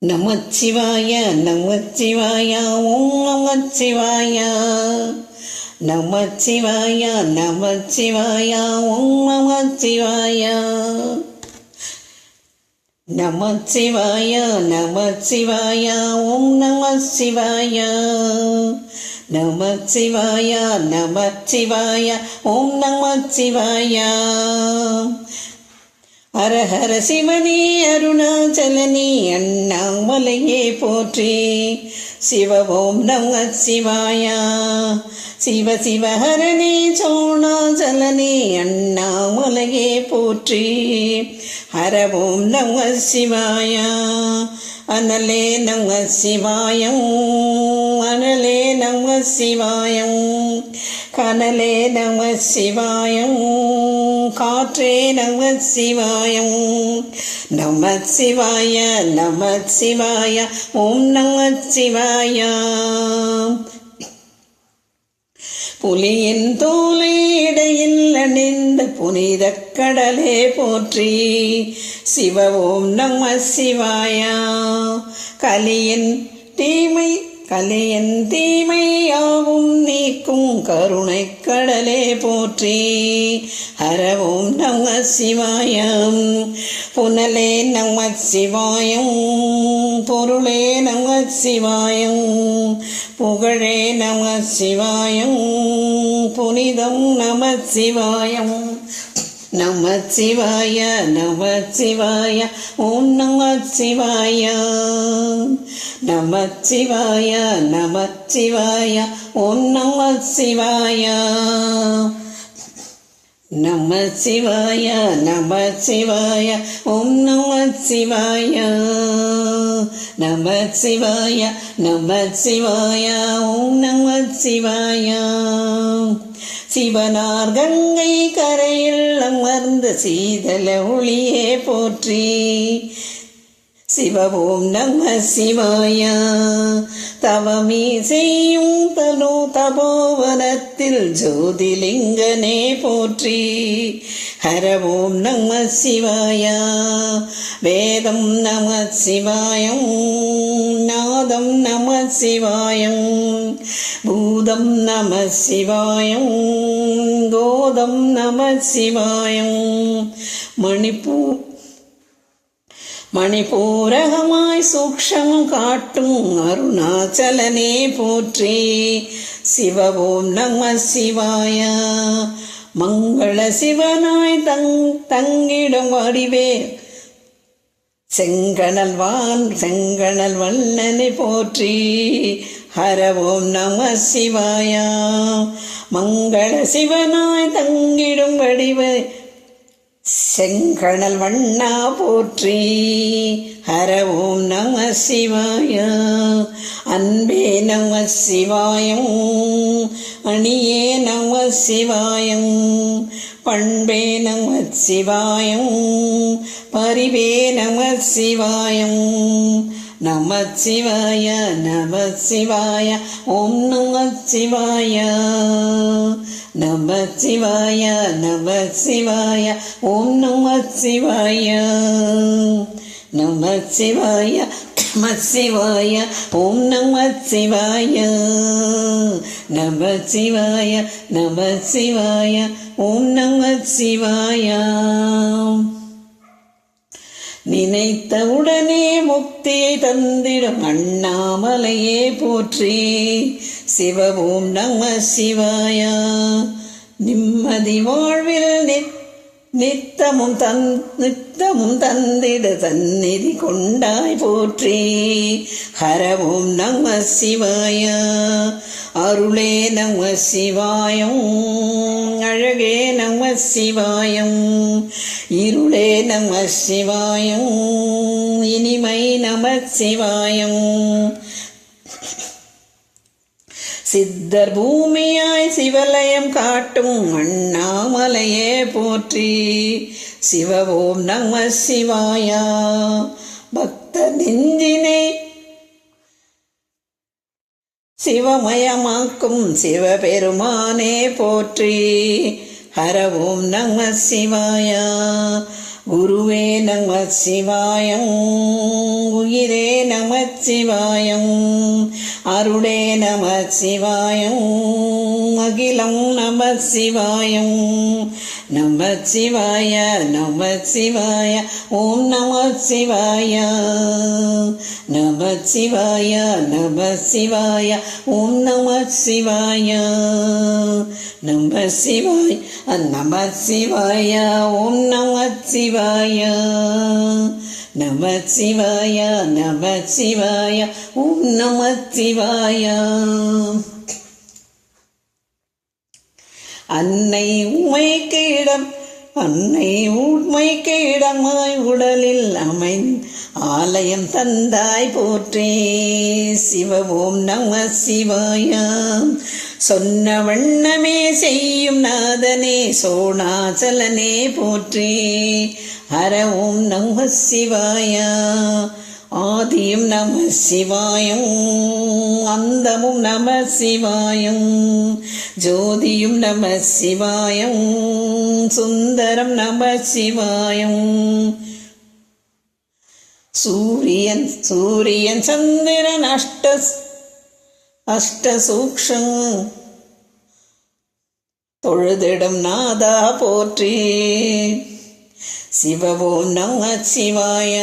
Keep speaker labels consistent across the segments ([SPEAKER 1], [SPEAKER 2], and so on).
[SPEAKER 1] நமச்சிவாய நமச்சிவாய ஓம் நமச்சிவாய நமச்சிவாய நமச்சிவாய ஓம் நமச்சிவாய நமச்சிவாய நமச்சிவாய ஓம் நமசிவாய நமச்சிவாய நமச்சிவாய ஓம் நமசிவாய ஹர ஹர சிவனே அருணாச்சலனே அண்ணாமலையே போற்றி சிவ ஓம் நம சிவாய சிவ சிவ ஹரனே சோணாச்சலனே அண்ணாமலையே போற்றி ஹர ஓம் நம சிவாய அனலே நம சிவாயம் அனலே நம சிவாயம் கனலே நம சிவாயம் காற்றே நம சிவாயம் நம சிவாய நம சிவாய ஓம் நம சிவாய புலியின் தோலை இடையில் அணிந்த புனித கடலே போற்றி சிவ ஓம் நம சிவாய கலியின் தீமையாவும் நீக்கும் கருணை கடலே போற்றி ஹர ஓம் நம சிவாயம் புனலே நம சிவாயம் பொருளே நம சிவாயம் புகழே நம சிவாயம் புனிதம் நம சிவாயம் நம சிவாய நம சிவாய ஓம் நம சிவாய நம சிவாய நம சிவாய ஓம் நம சிவாய நம சிவாய நம சிவாய ஓம் நம சிவாய நம சிவாய நம சிவாய ஓம் நம சிவாய சிவனார் கங்கை கரையில் அமர்ந்த சீதள ஒளியே போற்றி சிவ ஓம் நம சிவாய தவமே செய்யும் தபோவனத்தில் ஜோதிலிங்கனே போற்றி ஹர ஓம் நம சிவாய வேதம் நம சிவாயம் நாதம் நம சிவாயம் பூதம் நம சிவாயம் கோதம் நம சிவாயம் மணிபூரகமாய் சூக்ஷம் காட்டும் அருணாச்சலனே போற்றி சிவ ஓம் நம சிவாய மங்கள சிவனாய் தங்கிடும் வடிவே செங்கணல் வண்ணனை போற்றி ஹர ஓம் நம சிவாய மங்கள சிவனாய் தங்கிடும் வடிவே செங்கணல் வண்ணா போற்றி ஹர ஓம் நம சிவாய அன்பே நம சிவாயம் அணியே நம சிவாயம் பண்பே நம சிவாயம் பரிவே நம சிவாயம் நம சிவாய நம சிவாய ஓம் நம சிவாய நம சிவாய நம சிவாய ஓம் நம சிவாய நம சிவாய நம சிவாய ஓம் நம சிவாய நம சிவாய நம சிவாய ஓம் நம சிவாய நினைத்தவுடனே முக்தியை தந்திடும் அண்ணாமலையே போற்றி சிவ ஓம் நம சிவாய நிம்மதி வாழ்வில் நித்தமும் தந்திட சந்நிதி கொண்டாய் போற்றி ஹர ஓம் நம சிவாய அருளே நம சிவாயம் அழகே நம சிவாயம் இருளே நம சிவாயம் இனிமை நம சிவாயம் சித்தர் பூமியாய் சிவலயம் காட்டும் அண்ணாமலையே போற்றி சிவ ஓம் நம சிவாய பக்த நெஞ்சினை சிவமயமாக்கும் சிவபெருமானே போற்றி ஹர ஓம் நம சிவாய. குருவே நம சிவாயம், உயிரே நம சிவாயம், அருளே நம சிவாயம், அகிலம் நம சிவாயம். நம சிவாய நம சிவாய ஓம் நம சிவாய. நம சிவாய நம சிவாய ஓம் நம சிவாய. நம சிவாய நம சிவாய ஓம் நம சிவாய. நம சிவாய நம சிவாய ஓம் நம சிவாய. அன்னை உமைக்கு இடம், அன்னை உண்மைக்கு இடமாய் உடலில் ஆலயம் தந்தாய் போற்றே. சிவ ஓம் நம சிவாய. சொன்ன வண்ணமே செய்யும் நாதனே சோணாச்சலனே போற்றே. ஹர ஓம் நம சிவாய. ஆதியும் நம சிவாயம், அந்தமும் நம சிவாயம், ஜோதியும் நம சிவாயம், சுந்தரம் நம சிவாயம். சூரியன் சந்திரன் அஷ்ட சூக்ஷம் தொழுதிடும் நாதா போற்றே. சிவ ஓம் நம சிவாய.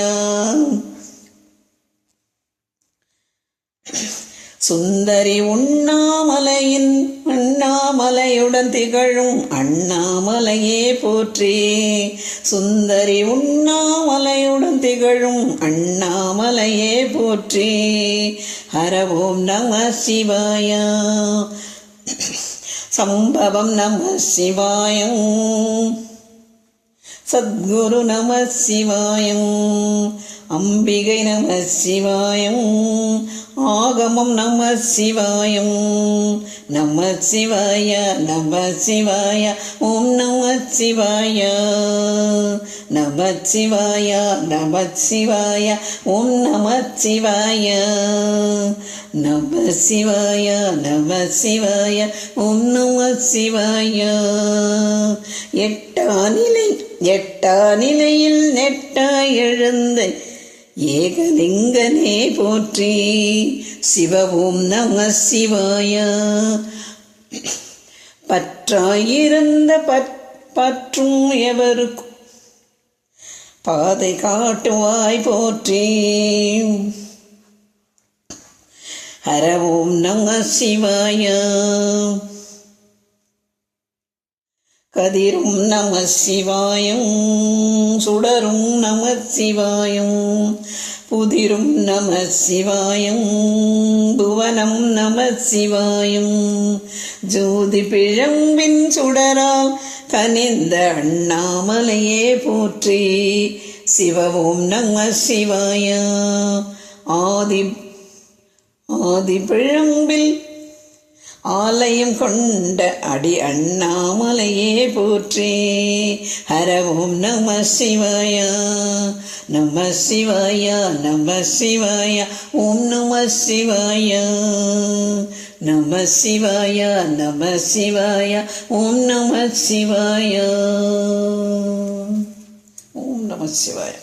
[SPEAKER 1] சுந்தரி அண்ணாமலையுடன் திகழும் அண்ணாமலையே போற்றே. சுந்தரி உண்ணாமலையுடன் திகழும் அண்ணாமலையே போற்றே. ஹர ஓம் நம சிவாய. சம்பவம் நம சிவாயம், சத்குரு நம சிவாயம், அம்பிகை நம சிவாயம், ஆகமம் நம சிவாயம். நம சிவாய நம சிவாய ஓம் நம சிவாய. நம சிவாய நம சிவாய ஓம் நம சிவாய. நம சிவாய நம சிவாய ஓம் நம சிவாய. எட்டா நிலையில் நெட்டாய் எழுந்த ஏகலிங்கனே போற்றி. சிவ ஓம் நம சிவாய. பற்றாயிருந்த பற்றும் எவருக்கும் பாதை காட்டுவாய் போற்றி. ஹர ஓம் நம சிவாய. கதிரும் நம சிவாயம், சுடரும் நம சிவாயம், புதிரும் நம சிவாயம், புவனம் நம சிவாயம், ஜோதி பிழம்பின் சுடரால் கனிந்த அண்ணாமலையே போற்றி. சிவ ஓம் நம சிவாய. ஆதி பிழம்பில் ஆலயம் கொண்ட அடி அண்ணாமலையே போற்றே. ஹர ஓம் நம சிவாய. நம சிவாய நம சிவாய ஓம் நம சிவாய. நம சிவாய நம சிவாய ஓம் நம சிவாய. ஓம் நம சிவாய.